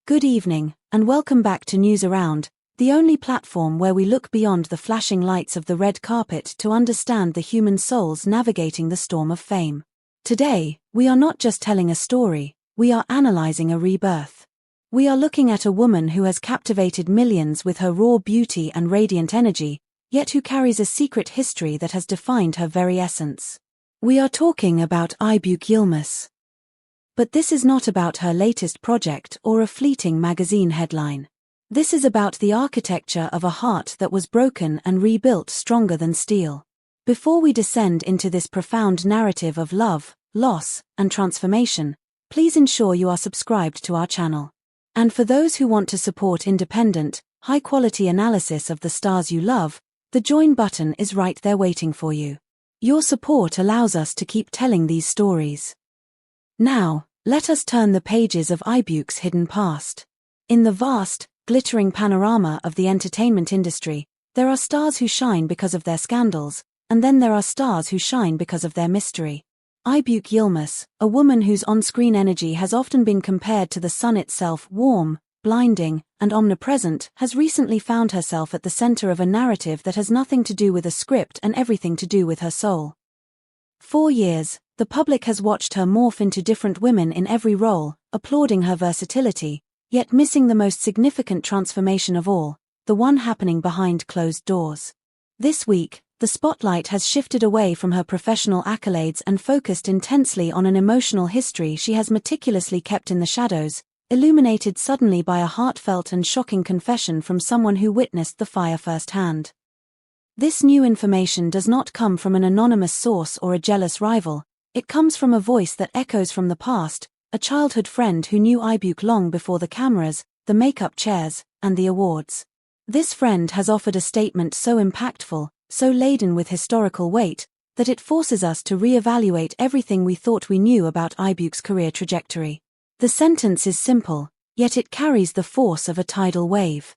Good evening, and welcome back to News Around, the only platform where we look beyond the flashing lights of the red carpet to understand the human souls navigating the storm of fame. Today, we are not just telling a story, we are analyzing a rebirth. We are looking at a woman who has captivated millions with her raw beauty and radiant energy, yet who carries a secret history that has defined her very essence. We are talking about Aybüke Yılmaz. But this is not about her latest project or a fleeting magazine headline. This is about the architecture of a heart that was broken and rebuilt stronger than steel. Before we descend into this profound narrative of love, loss, and transformation, please ensure you are subscribed to our channel. And for those who want to support independent, high-quality analysis of the stars you love, the join button is right there waiting for you. Your support allows us to keep telling these stories. Now, let us turn the pages of Aybüke's hidden past. In the vast, glittering panorama of the entertainment industry, there are stars who shine because of their scandals, and then there are stars who shine because of their mystery. Aybüke Yılmaz, a woman whose on-screen energy has often been compared to the sun itself, warm, blinding, and omnipresent, has recently found herself at the center of a narrative that has nothing to do with a script and everything to do with her soul. For years, the public has watched her morph into different women in every role, applauding her versatility, yet missing the most significant transformation of all, the one happening behind closed doors. This week, the spotlight has shifted away from her professional accolades and focused intensely on an emotional history she has meticulously kept in the shadows, illuminated suddenly by a heartfelt and shocking confession from someone who witnessed the fire firsthand. This new information does not come from an anonymous source or a jealous rival. It comes from a voice that echoes from the past, a childhood friend who knew Aybüke long before the cameras, the makeup chairs, and the awards. This friend has offered a statement so impactful, so laden with historical weight, that it forces us to re-evaluate everything we thought we knew about Aybüke's career trajectory. The sentence is simple, yet it carries the force of a tidal wave.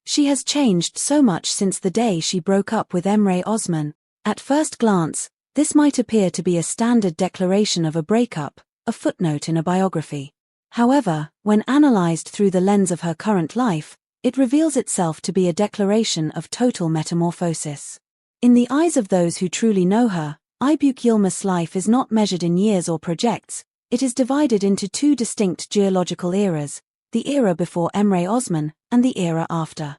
She has changed so much since the day she broke up with Emre Osman. At first glance, this might appear to be a standard declaration of a breakup, a footnote in a biography. However, when analyzed through the lens of her current life, it reveals itself to be a declaration of total metamorphosis. In the eyes of those who truly know her, Aybüke Yılmaz's life is not measured in years or projects, it is divided into two distinct geological eras, the era before Emre Osman and the era after.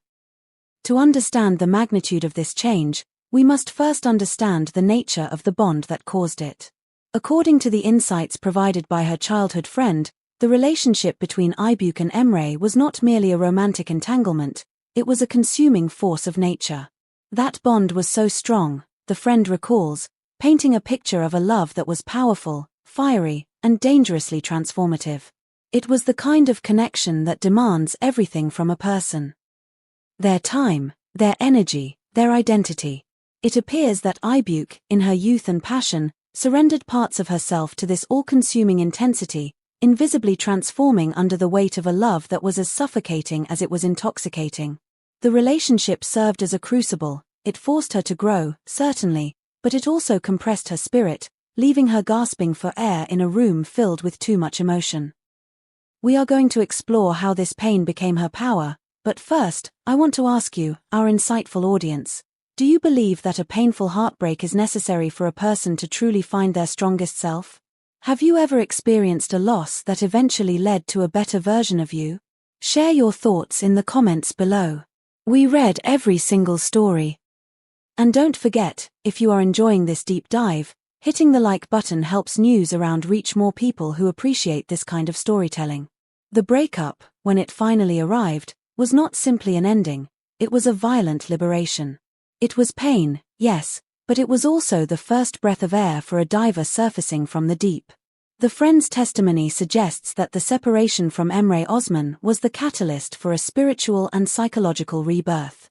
To understand the magnitude of this change, we must first understand the nature of the bond that caused it. According to the insights provided by her childhood friend, the relationship between Aybüke and Emre was not merely a romantic entanglement, it was a consuming force of nature. That bond was so strong, the friend recalls, painting a picture of a love that was powerful, fiery, and dangerously transformative. It was the kind of connection that demands everything from a person. Their time, their energy, their identity. It appears that Aybüke, in her youth and passion, surrendered parts of herself to this all-consuming intensity, invisibly transforming under the weight of a love that was as suffocating as it was intoxicating. The relationship served as a crucible, it forced her to grow, certainly, but it also compressed her spirit, leaving her gasping for air in a room filled with too much emotion. We are going to explore how this pain became her power, but first, I want to ask you, our insightful audience, do you believe that a painful heartbreak is necessary for a person to truly find their strongest self? Have you ever experienced a loss that eventually led to a better version of you? Share your thoughts in the comments below. We read every single story. And don't forget, if you are enjoying this deep dive, hitting the like button helps News Around reach more people who appreciate this kind of storytelling. The breakup, when it finally arrived, was not simply an ending, it was a violent liberation. It was pain, yes, but it was also the first breath of air for a diver surfacing from the deep. The friend's testimony suggests that the separation from Emre Osman was the catalyst for a spiritual and psychological rebirth.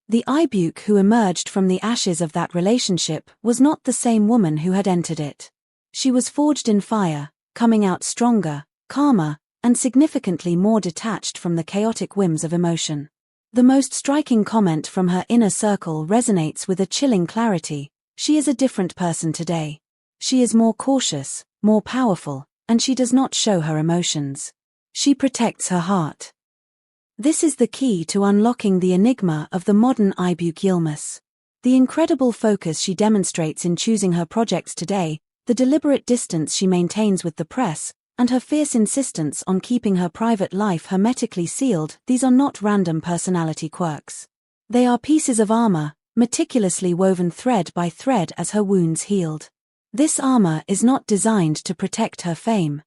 The Aybüke who emerged from the ashes of that relationship was not the same woman who had entered it. She was forged in fire, coming out stronger, calmer, and significantly more detached from the chaotic whims of emotion. The most striking comment from her inner circle resonates with a chilling clarity: she is a different person today. She is more cautious, more powerful, and she does not show her emotions. She protects her heart. This is the key to unlocking the enigma of the modern Aybüke Yılmaz. The incredible focus she demonstrates in choosing her projects today, the deliberate distance she maintains with the press, and her fierce insistence on keeping her private life hermetically sealed, these are not random personality quirks. They are pieces of armor, meticulously woven thread by thread as her wounds healed. This armor is not designed to protect her fame.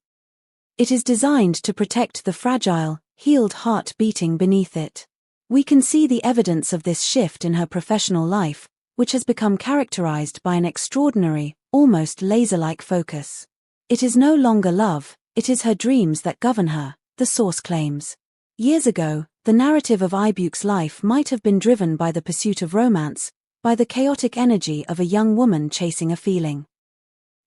It is designed to protect the fragile, healed heart beating beneath it. We can see the evidence of this shift in her professional life, which has become characterized by an extraordinary, almost laser-like focus. It is no longer love, it is her dreams that govern her, the source claims. Years ago, the narrative of Aybüke's life might have been driven by the pursuit of romance, by the chaotic energy of a young woman chasing a feeling.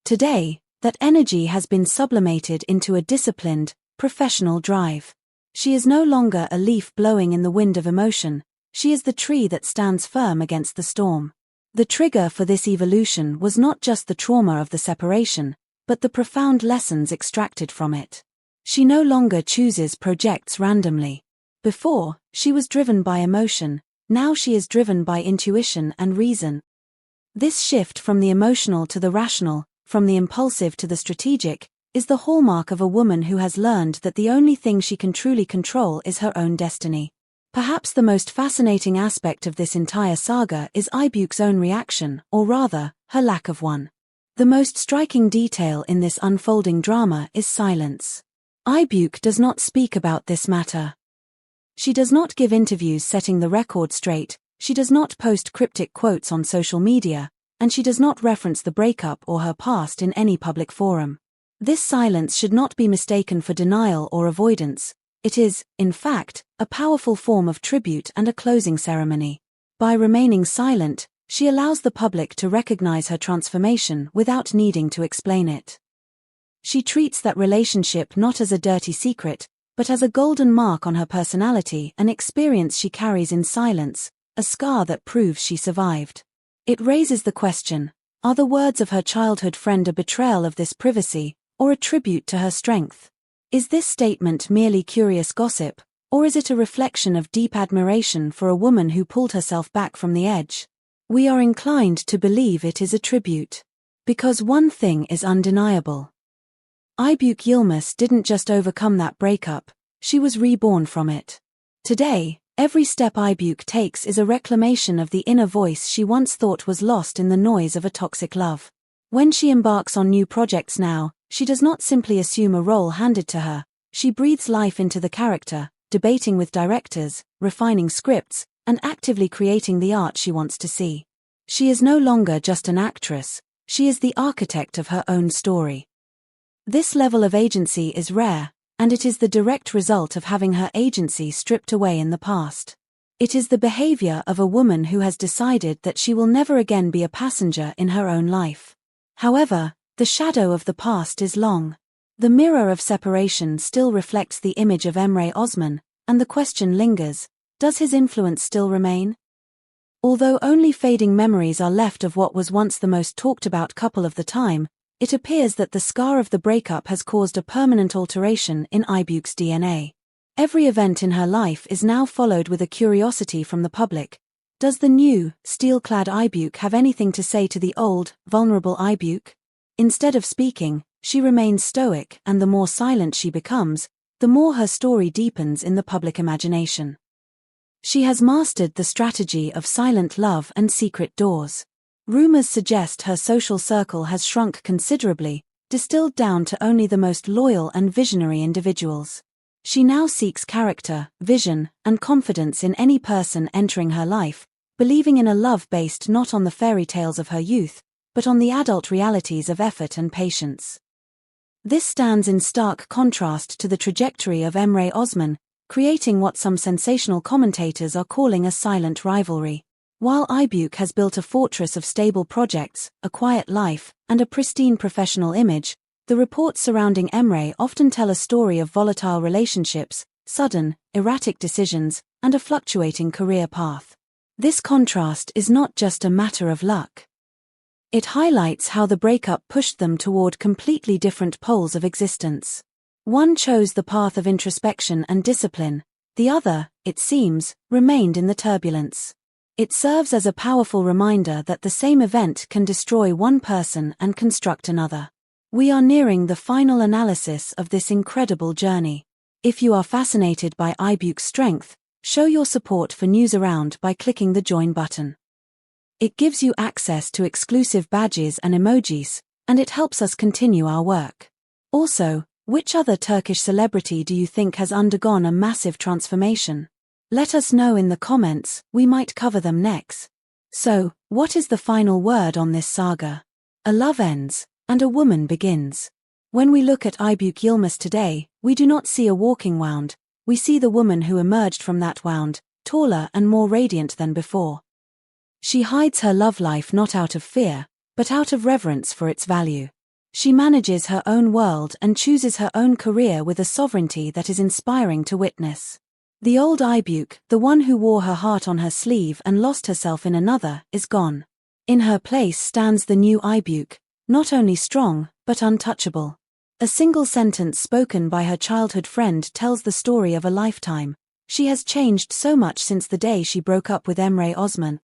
Today, that energy has been sublimated into a disciplined, professional drive. She is no longer a leaf blowing in the wind of emotion, she is the tree that stands firm against the storm. The trigger for this evolution was not just the trauma of the separation, but the profound lessons extracted from it. She no longer chooses projects randomly. Before, she was driven by emotion, now she is driven by intuition and reason. This shift from the emotional to the rational, from the impulsive to the strategic, is the hallmark of a woman who has learned that the only thing she can truly control is her own destiny. Perhaps the most fascinating aspect of this entire saga is Aybüke's own reaction, or rather, her lack of one. The most striking detail in this unfolding drama is silence. Aybüke does not speak about this matter. She does not give interviews setting the record straight, she does not post cryptic quotes on social media, and she does not reference the breakup or her past in any public forum. This silence should not be mistaken for denial or avoidance. It is, in fact, a powerful form of tribute and a closing ceremony. By remaining silent, she allows the public to recognize her transformation without needing to explain it. She treats that relationship not as a dirty secret, but as a golden mark on her personality, an experience she carries in silence, a scar that proves she survived. It raises the question, are the words of her childhood friend a betrayal of this privacy, or a tribute to her strength? Is this statement merely curious gossip, or is it a reflection of deep admiration for a woman who pulled herself back from the edge? We are inclined to believe it is a tribute. Because one thing is undeniable. Aybüke Yılmaz didn't just overcome that breakup, she was reborn from it. Today, every step Aybüke takes is a reclamation of the inner voice she once thought was lost in the noise of a toxic love. When she embarks on new projects now, she does not simply assume a role handed to her, she breathes life into the character, debating with directors, refining scripts, and actively creating the art she wants to see. She is no longer just an actress, she is the architect of her own story. This level of agency is rare, and it is the direct result of having her agency stripped away in the past. It is the behavior of a woman who has decided that she will never again be a passenger in her own life. However, the shadow of the past is long. The mirror of separation still reflects the image of Emre Osman, and the question lingers, does his influence still remain? Although only fading memories are left of what was once the most talked about couple of the time, it appears that the scar of the breakup has caused a permanent alteration in Aybüke's DNA. Every event in her life is now followed with a curiosity from the public. Does the new, steel-clad Aybüke have anything to say to the old, vulnerable Aybüke? Instead of speaking, she remains stoic, and the more silent she becomes, the more her story deepens in the public imagination. She has mastered the strategy of silent love and secret doors. Rumors suggest her social circle has shrunk considerably, distilled down to only the most loyal and visionary individuals. She now seeks character, vision, and confidence in any person entering her life, believing in a love based not on the fairy tales of her youth, but on the adult realities of effort and patience. This stands in stark contrast to the trajectory of Emre Osman, creating what some sensational commentators are calling a silent rivalry. While Aybüke has built a fortress of stable projects, a quiet life, and a pristine professional image, the reports surrounding Emre often tell a story of volatile relationships, sudden, erratic decisions, and a fluctuating career path. This contrast is not just a matter of luck. It highlights how the breakup pushed them toward completely different poles of existence. One chose the path of introspection and discipline, the other, it seems, remained in the turbulence. It serves as a powerful reminder that the same event can destroy one person and construct another. We are nearing the final analysis of this incredible journey. If you are fascinated by Aybüke's strength, show your support for News Around by clicking the join button. It gives you access to exclusive badges and emojis, and it helps us continue our work. Also, which other Turkish celebrity do you think has undergone a massive transformation? Let us know in the comments, we might cover them next. So, what is the final word on this saga? A love ends, and a woman begins. When we look at Aybüke Yılmaz today, we do not see a walking wound, we see the woman who emerged from that wound, taller and more radiant than before. She hides her love life not out of fear, but out of reverence for its value. She manages her own world and chooses her own career with a sovereignty that is inspiring to witness. The old Aybüke, the one who wore her heart on her sleeve and lost herself in another, is gone. In her place stands the new Aybüke, not only strong, but untouchable. A single sentence spoken by her childhood friend tells the story of a lifetime. She has changed so much since the day she broke up with Emre Osman.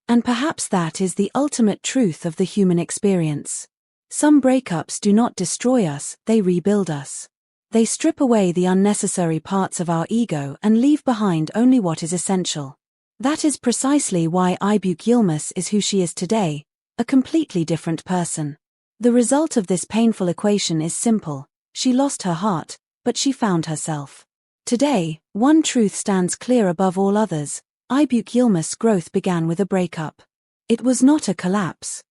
And perhaps that is the ultimate truth of the human experience. Some breakups do not destroy us, they rebuild us. They strip away the unnecessary parts of our ego and leave behind only what is essential. That is precisely why Aybüke Yılmaz is who she is today, a completely different person. The result of this painful equation is simple: she lost her heart, but she found herself. Today, one truth stands clear above all others: Aybüke Yılmaz's growth began with a breakup. It was not a collapse.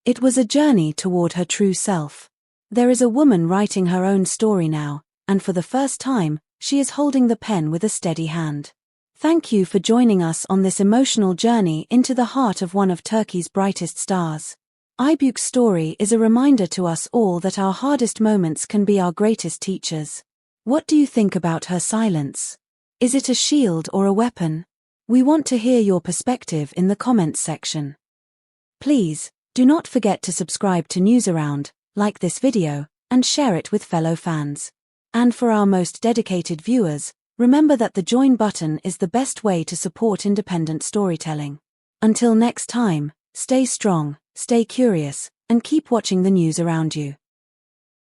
It was a journey toward her true self. There is a woman writing her own story now, and for the first time, she is holding the pen with a steady hand. Thank you for joining us on this emotional journey into the heart of one of Turkey's brightest stars. Aybüke's story is a reminder to us all that our hardest moments can be our greatest teachers. What do you think about her silence? Is it a shield or a weapon? We want to hear your perspective in the comments section. Please, do not forget to subscribe to News Around, like this video, and share it with fellow fans. And for our most dedicated viewers, remember that the join button is the best way to support independent storytelling. Until next time, stay strong, stay curious, and keep watching the news around you.